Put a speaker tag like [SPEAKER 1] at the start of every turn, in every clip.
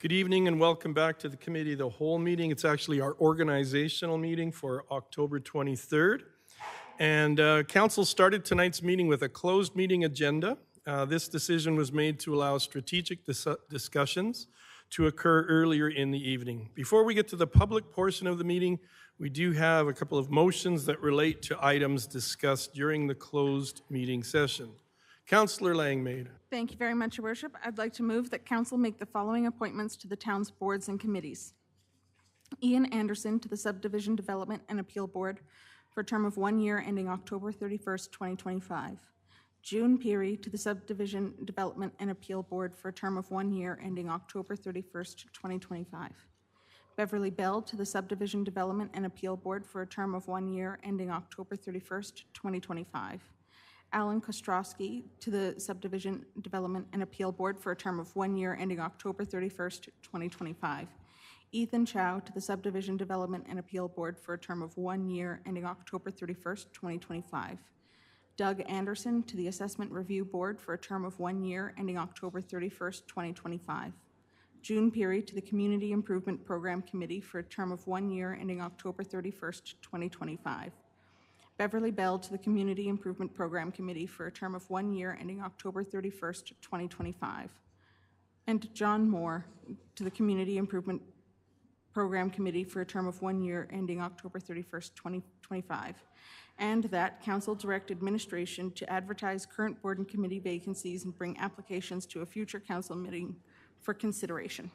[SPEAKER 1] Good evening and welcome back to the Committee of the Whole meeting. It's actually our organizational meeting for October 23rd. And Council started tonight's meeting with a closed meeting agenda. This decision was made to allow strategic discussions to occur earlier in the evening. Before we get to the public portion of the meeting, we do have a couple of motions that relate to items discussed during the closed meeting session. Councillor Langmaid.
[SPEAKER 2] Thank you very much, Your Worship. I'd like to move that Council make the following appointments to the town's boards and committees. Ian Anderson to the Subdivision Development and Appeal Board for a term of 1 year ending October 31st, 2025. June Peary to the Subdivision Development and Appeal Board for a term of 1 year ending October 31st, 2025. Beverly Bell to the Subdivision Development and Appeal Board for a term of 1 year ending October 31st, 2025. Alan Kostrowski to the Subdivision Development and Appeal Board for a term of 1 year ending October 31st, 2025. Ethan Chow to the Subdivision Development and Appeal Board for a term of 1 year ending October 31st, 2025. Doug Anderson to the Assessment Review Board for a term of 1 year ending October 31st, 2025. June Peary to the Community Improvement Program Committee for a term of 1 year ending October 31st, 2025. Beverly Bell to the Community Improvement Program Committee for a term of 1 year ending October 31st, 2025. And John Moore to the Community Improvement Program Committee for a term of 1 year ending October 31st, 2025. And that Council direct administration to advertise current board and committee vacancies and bring applications to a future Council meeting for consideration.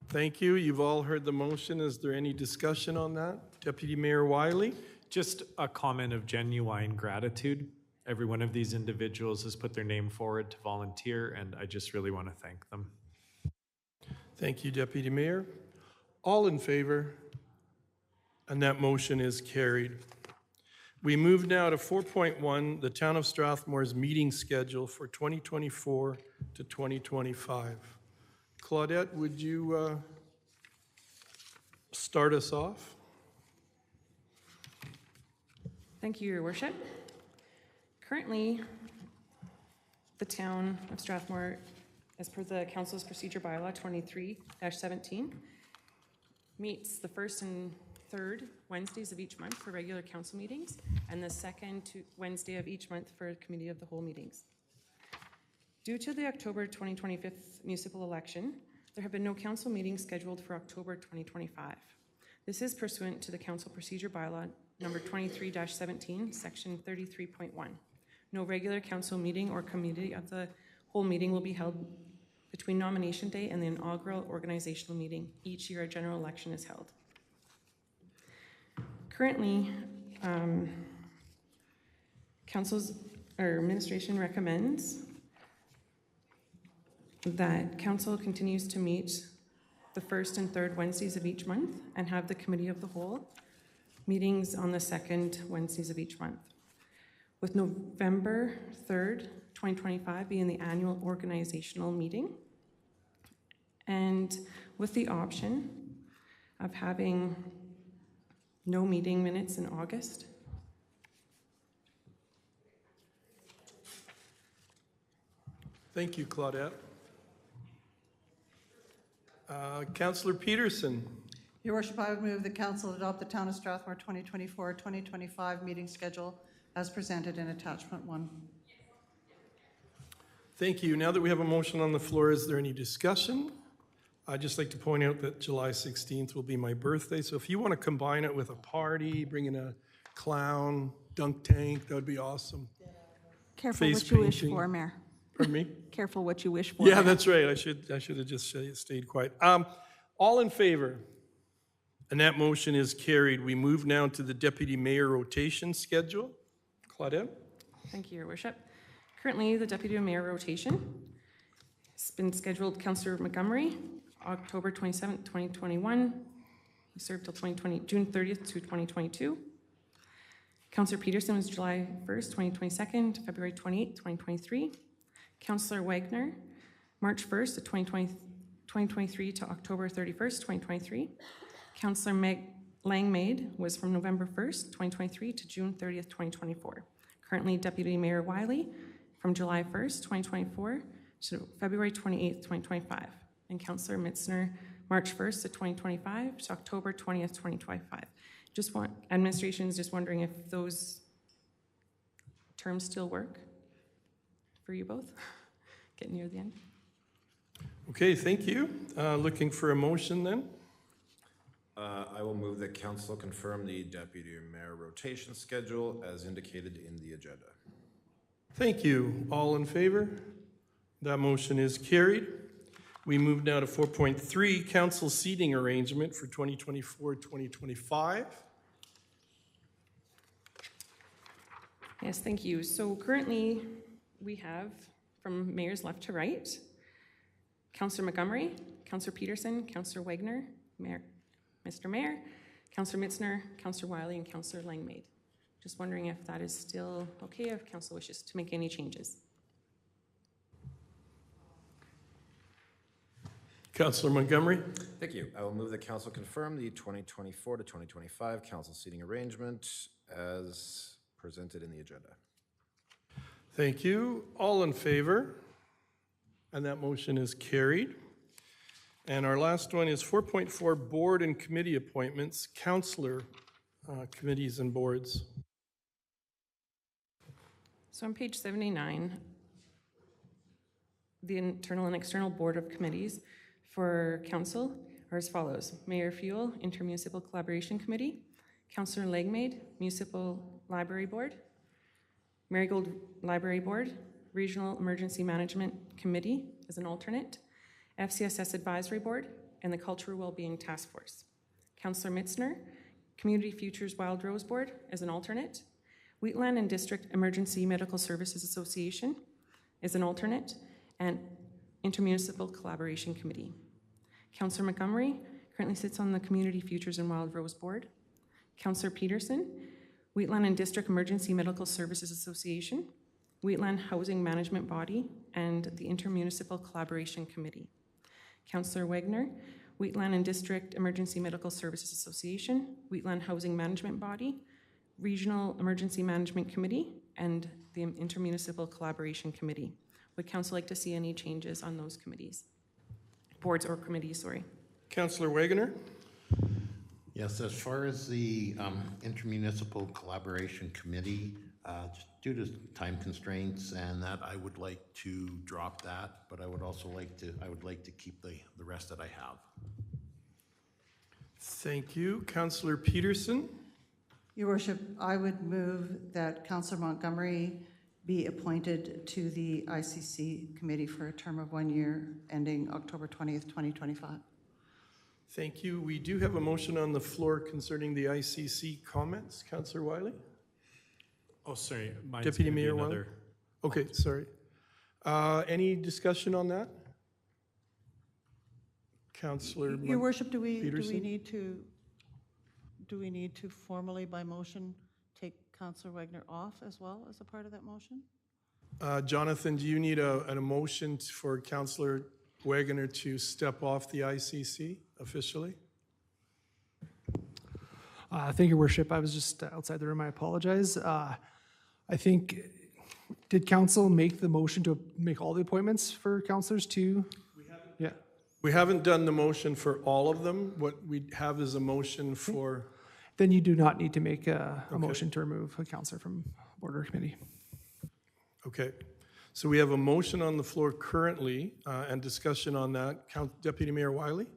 [SPEAKER 1] Thank you. You've all heard the motion. Is there any discussion on that? Deputy Mayor Wiley?
[SPEAKER 3] Just a comment of genuine gratitude. Every one of these individuals has put their name forward to volunteer, and I just really want to thank them.
[SPEAKER 1] Thank you, Deputy Mayor. All in favor? And that motion is carried. We move now to 4.1, the Town of Strathmore's meeting schedule for 2024 to 2025. Claudette, would you start us off?
[SPEAKER 4] Thank you, Your Worship. Currently, the Town of Strathmore, as per the Council's Procedure Bylaw 23-17, meets the first and third Wednesdays of each month for regular council meetings, and the second Wednesday of each month for Committee of the Whole meetings. Due to the October 2025 municipal election, there have been no council meetings scheduled for October 2025. This is pursuant to the Council Procedure Bylaw number 23-17, section 33.1. No regular council meeting or Committee of the Whole meeting will be held between nomination day and the inaugural organizational meeting. Each year a general election is held. Currently, Council's or administration recommends that Council continues to meet the first and third Wednesdays of each month and have the Committee of the Whole meetings on the second Wednesdays of each month, with November 3rd, 2025 being the annual organizational meeting, and with the option of having no meeting minutes in August.
[SPEAKER 1] Thank you, Claudette. Councillor Peterson.
[SPEAKER 5] Your Worship, I would move the Council adopt the Town of Strathmore 2024-2025 meeting schedule as presented in Attachment 1.
[SPEAKER 1] Thank you. Now that we have a motion on the floor, is there any discussion? I'd just like to point out that July 16th will be my birthday, so if you want to combine it with a party, bring in a clown, dunk tank, that would be awesome.
[SPEAKER 2] Careful
[SPEAKER 1] Face
[SPEAKER 2] what you wish
[SPEAKER 1] painting.
[SPEAKER 2] for, Mayor.
[SPEAKER 1] Pardon me?
[SPEAKER 2] Careful what you wish for.
[SPEAKER 1] Yeah,
[SPEAKER 2] Mayor.
[SPEAKER 1] that's right. I should have just stayed quiet. All in favor? And that motion is carried. We move now to the Deputy Mayor rotation schedule. Claudette?
[SPEAKER 4] Thank you, Your Worship. Currently, the Deputy Mayor rotation has been scheduled. Councillor Montgomery, October 27th, 2021. He served till June 30th to 2022. Councillor Peterson was July 1st, 2022 to February 28th, 2023. Councillor Wagner, March 1st of 2023 to October 31st, 2023. Councillor Langmaid was from November 1st, 2023 to June 30th, 2024. Currently, Deputy Mayor Wiley from July 1st, 2024 to February 28th, 2025. And Councillor Mitzner, March 1st to 2025 to October 20th, 2025. Administration is just wondering if those terms still work for you both? Getting near the end.
[SPEAKER 1] Okay, thank you. Looking for a motion then?
[SPEAKER 6] I will move that council confirm the deputy mayor rotation schedule as indicated in the agenda.
[SPEAKER 1] Thank you. All in favor? That motion is carried. We move now to 4.3, council seating arrangement for 2024-2025.
[SPEAKER 4] Yes, thank you. So currently, we have, from mayor's left to right, Councillor Montgomery, Councillor Peterson, Councillor Wagner, Mr. Mayor, Councillor Mitzner, Councillor Wiley, and Councillor Langmaid. Just wondering if that is still okay, if council wishes to make any changes.
[SPEAKER 1] Councillor Montgomery?
[SPEAKER 6] Thank you. I will move that council confirm the 2024 to 2025 council seating arrangement as presented in the agenda.
[SPEAKER 1] Thank you. All in favor? And that motion is carried. And our last one is 4.4, board and committee appointments, councillor committees and boards.
[SPEAKER 4] So on page 79, the internal and external board of committees for council are as follows. Mayor Fuel, Intermunicipal Collaboration Committee, Councillor Langmaid, Municipal Library Board, Marigold Library Board, Regional Emergency Management Committee as an alternate, FCSS Advisory Board, and the Cultural Wellbeing Task Force. Councillor Mitzner, Community Futures Wild Rose Board as an alternate, Wheatland and District Emergency Medical Services Association as an alternate, and Intermunicipal Collaboration Committee. Councillor Montgomery currently sits on the Community Futures and Wild Rose Board. Councillor Peterson, Wheatland and District Emergency Medical Services Association, Wheatland Housing Management Body, and the Intermunicipal Collaboration Committee. Councillor Wagner, Wheatland and District Emergency Medical Services Association, Wheatland Housing Management Body, Regional Emergency Management Committee, and the Intermunicipal Collaboration Committee. Would council like to see any changes on those committees? Boards or committees, sorry.
[SPEAKER 1] Councillor Wagoner?
[SPEAKER 7] Yes, as far as the Intermunicipal Collaboration Committee, just due to time constraints and that, I would like to drop that, but I would also like to keep the rest that I have.
[SPEAKER 1] Thank you. Councillor Peterson?
[SPEAKER 5] Your worship, I would move that Councillor Montgomery be appointed to the ICC committee for a term of 1 year ending October 20th, 2025.
[SPEAKER 1] Thank you. We do have a motion on the floor concerning the ICC comments. Councillor Wiley?
[SPEAKER 3] Oh, sorry. Mine's
[SPEAKER 1] Deputy
[SPEAKER 3] gonna be
[SPEAKER 1] Mayor Wiley?
[SPEAKER 3] another.
[SPEAKER 1] Okay, sorry. Any discussion on that? Councillor
[SPEAKER 8] Your worship, do we
[SPEAKER 1] Peterson?
[SPEAKER 8] need to formally by motion take Councillor Wagner off as well as a part of that motion?
[SPEAKER 1] Jonathan, do you need a motion for Councillor Wagoner to step off the ICC officially?
[SPEAKER 9] Thank you, Worship. I was just outside the room. I apologize. I think, did council make the motion to make all the appointments for councillors too? Yeah.
[SPEAKER 1] We haven't done the motion for all of them. What we have is a motion for,
[SPEAKER 9] Then you do not need to make a motion to remove a councillor from board or committee.
[SPEAKER 1] okay. So we have a motion on the floor currently and discussion on that. Deputy Mayor Wiley?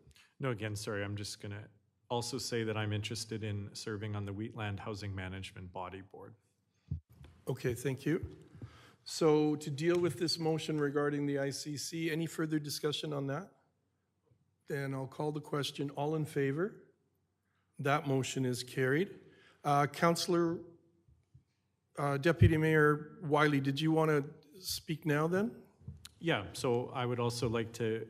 [SPEAKER 3] No, again, sorry, I'm just going to also say that I'm interested in serving on the Wheatland Housing Management Body Board.
[SPEAKER 1] Okay, thank you. So to deal with this motion regarding the ICC, any further discussion on that? Then I'll call the question. All in favor? That motion is carried. Councillor, Deputy Mayor Wiley, did you want to speak now then?
[SPEAKER 3] Yeah, so I would also like to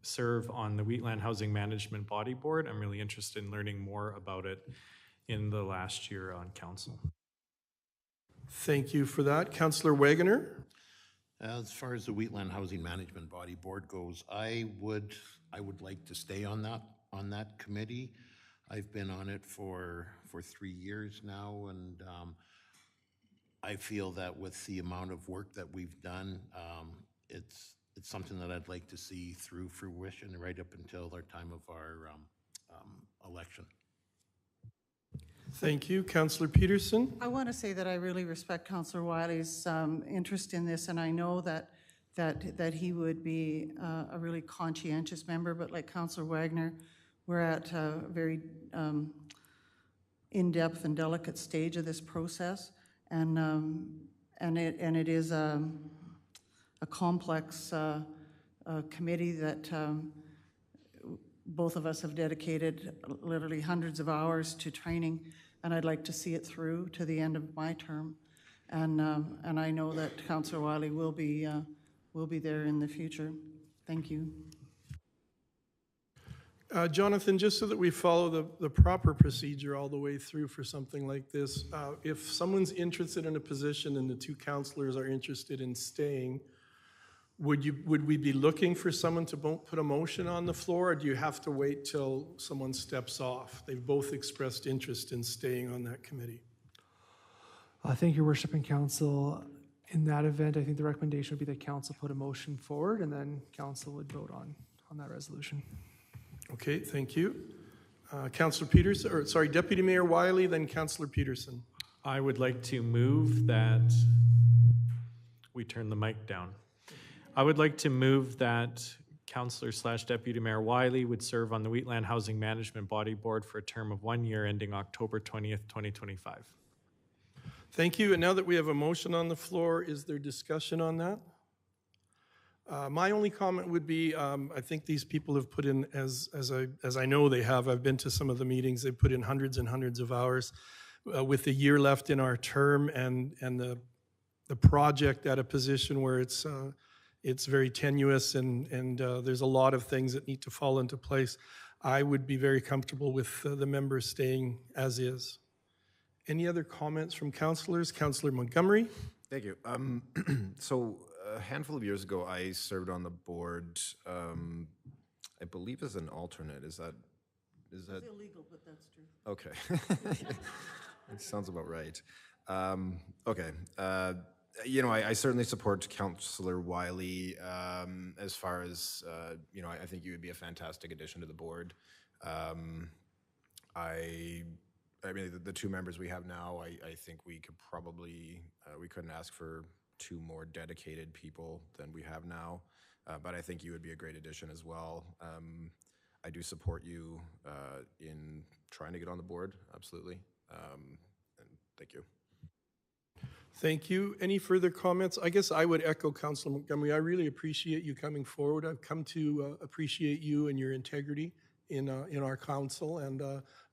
[SPEAKER 3] serve on the Wheatland Housing Management Body Board. I'm really interested in learning more about it in the last year on council.
[SPEAKER 1] Thank you for that. Councillor Wagoner?
[SPEAKER 7] As far as the Wheatland Housing Management Body Board goes, I would like to stay on that committee. I've been on it for 3 years now, and I feel that with the amount of work that we've done, it's something that I'd like to see through fruition right up until our time of our election.
[SPEAKER 1] Thank you. Councillor Peterson?
[SPEAKER 5] I want to say that I really respect Councillor Wiley's interest in this, and I know that he would be a really conscientious member, but like Councillor Wagner, we're at a very in-depth and delicate stage of this process, and it is a complex committee that both of us have dedicated literally hundreds of hours to training, and I'd like to see it through to the end of my term. And I know that Councillor Wiley will be there in the future. Thank you.
[SPEAKER 1] Jonathan, just so that we follow the proper procedure all the way through for something like this, if someone's interested in a position and the two councillors are interested in staying, would we be looking for someone to put a motion on the floor, or do you have to wait till someone steps off? They've both expressed interest in staying on that committee.
[SPEAKER 9] Thank you, Worship and Council. In that event, I think the recommendation would be that council put a motion forward, and then council would vote on that resolution.
[SPEAKER 1] Okay, thank you. Councillor Peterson, or sorry, Deputy Mayor Wiley, then Councillor Peterson.
[SPEAKER 3] I would like to move that we turn the mic down. I would like to move that Councillor/Deputy Mayor Wiley would serve on the Wheatland Housing Management Body Board for a term of 1 year ending October 20th, 2025.
[SPEAKER 1] Thank you. And now that we have a motion on the floor, is there discussion on that? My only comment would be, I think these people have put in, as I know they have, I've been to some of the meetings, they've put in hundreds and hundreds of hours with a year left in our term and the project at a position where it's very tenuous and there's a lot of things that need to fall into place. I would be very comfortable with the members staying as is. Any other comments from councillors? Councillor Montgomery?
[SPEAKER 6] Thank you. So a handful of years ago, I served on the board, I believe as an alternate. Is that?
[SPEAKER 5] It's illegal, but that's true.
[SPEAKER 6] Okay. It sounds about right. Okay. I certainly support Councillor Wiley as far as, I think you would be a fantastic addition to the board. I mean, the two members we have now, I think we could probably, we couldn't ask for two more dedicated people than we have now, but I think you would be a great addition as well. I do support you in trying to get on the board, absolutely, and thank you.
[SPEAKER 1] Thank you. Any further comments? I guess I would echo Councillor Montgomery. I really appreciate you coming forward. I've come to appreciate you and your integrity in our council, and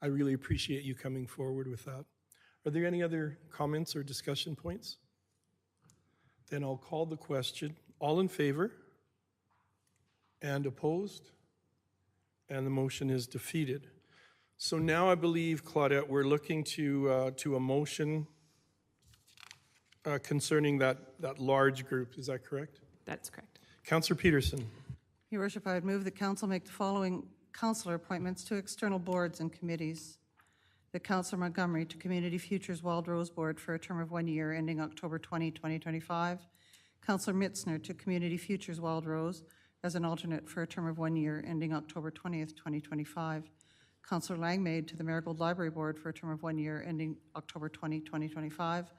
[SPEAKER 1] I really appreciate you coming forward with that. Are there any other comments or discussion points? Then I'll call the question. All in favor? And opposed? And the motion is defeated. So now I believe, Claudette, we're looking to a motion concerning that large group. Is that correct?
[SPEAKER 4] That's correct.
[SPEAKER 1] Councillor Peterson.
[SPEAKER 5] Your Worship, I would move that council make the following councillor appointments to external boards and committees. The Councillor Montgomery to Community Futures Wildrose Board for a term of 1 year ending October 20, 2025. Councillor Mitzner to Community Futures Wildrose as an alternate for a term of 1 year ending October 20th, 2025. Councillor Langmaid to the Marigold Library Board for a term of 1 year ending October 20, 2025.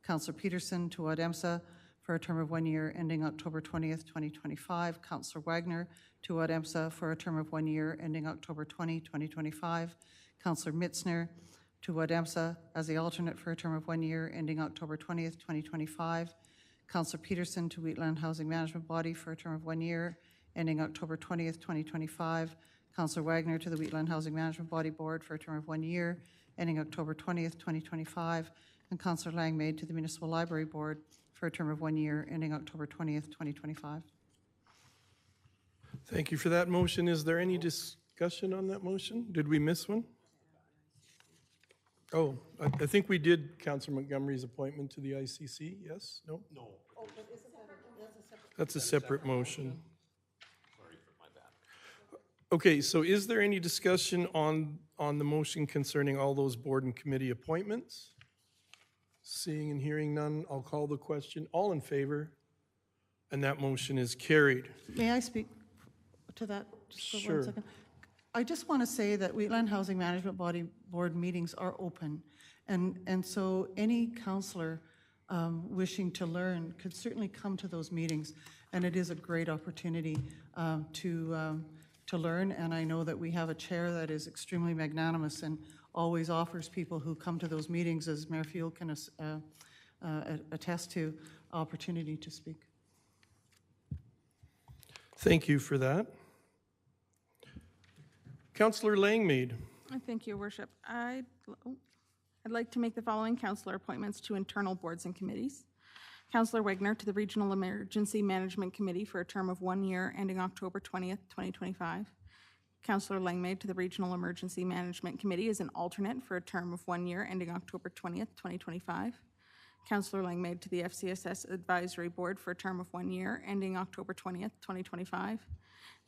[SPEAKER 5] Councillor Peterson to Wademsa for a term of 1 year ending October 20th, 2025. Councillor Wagner to Wademsa for a term of 1 year ending October 20, 2025. Councillor Mitzner to Wademsa as the alternate for a term of 1 year ending October 20th, 2025. Councillor Peterson to Wheatland Housing Management Body for a term of 1 year ending October 20th, 2025. Councillor Wagner to the Wheatland Housing Management Body Board for a term of 1 year ending October 20th, 2025. And Councillor Langmaid to the Municipal Library Board for a term of 1 year ending October 20th, 2025.
[SPEAKER 1] Thank you for that motion. Is there any discussion on that motion? Did we miss one? Oh, I think we did Councillor Montgomery's appointment to the ICC, yes? No? No. That's a separate motion.
[SPEAKER 7] Sorry for my bad.
[SPEAKER 1] Okay, so is there any discussion on the motion concerning all those board and committee appointments? Seeing and hearing none, I'll call the question. All in favor? And that motion is carried.
[SPEAKER 5] May I speak to that just for
[SPEAKER 1] Sure.
[SPEAKER 5] 1 second? I just want to say that Wheatland Housing Management Board meetings are open. And so any counselor wishing to learn could certainly come to those meetings. And it is a great opportunity to learn. And I know that we have a chair that is extremely magnanimous and always offers people who come to those meetings, as Mayor Field can attest to, opportunity to speak.
[SPEAKER 1] Thank you for that. Councillor Langmaid.
[SPEAKER 2] Thank you, Your Worship. I'd like to make the following councillor appointments to internal boards and committees. Councillor Wagner to the Regional Emergency Management Committee for a term of 1 year ending October 20th, 2025. Councillor Langmaid to the Regional Emergency Management Committee as an alternate for a term of 1 year ending October 20th, 2025. Councillor Langmaid to the FCSS Advisory Board for a term of 1 year ending October 20th, 2025.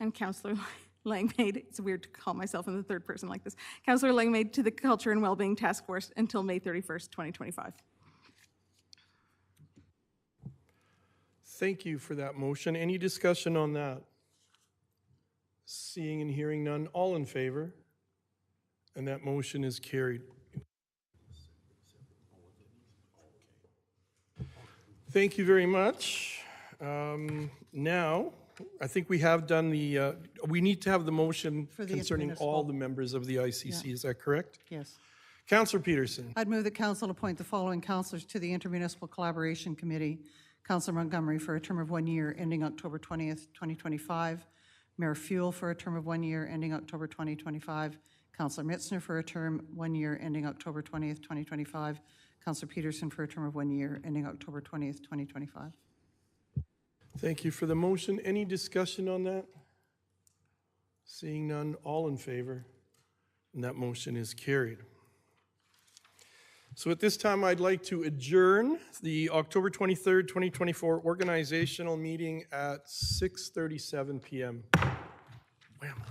[SPEAKER 2] And Councillor Langmaid, it's weird to call myself in the third person like this, Councillor Langmaid to the Culture and Wellbeing Task Force until May 31st, 2025.
[SPEAKER 1] Thank you for that motion. Any discussion on that? Seeing and hearing none, all in favor? And that motion is carried. Thank you very much. Now, I think we have done the, we need to have the motion
[SPEAKER 5] For the
[SPEAKER 1] concerning all the members of the ICC, is that correct?
[SPEAKER 5] Yes.
[SPEAKER 1] Councillor Peterson.
[SPEAKER 5] I'd move that council appoint the following councillors to the Intermunicipal Collaboration Committee. Councillor Montgomery for a term of 1 year ending October 20th, 2025. Mayor Fuel for a term of 1 year ending October 2025. Councillor Mitzner for a term 1 year ending October 20th, 2025. Councillor Peterson for a term of 1 year ending October 20th, 2025.
[SPEAKER 1] Thank you for the motion. Any discussion on that? Seeing none, all in favor? And that motion is carried. So at this time, I'd like to adjourn the October 23rd, 2024 organizational meeting at 6:37 p.m. Wham.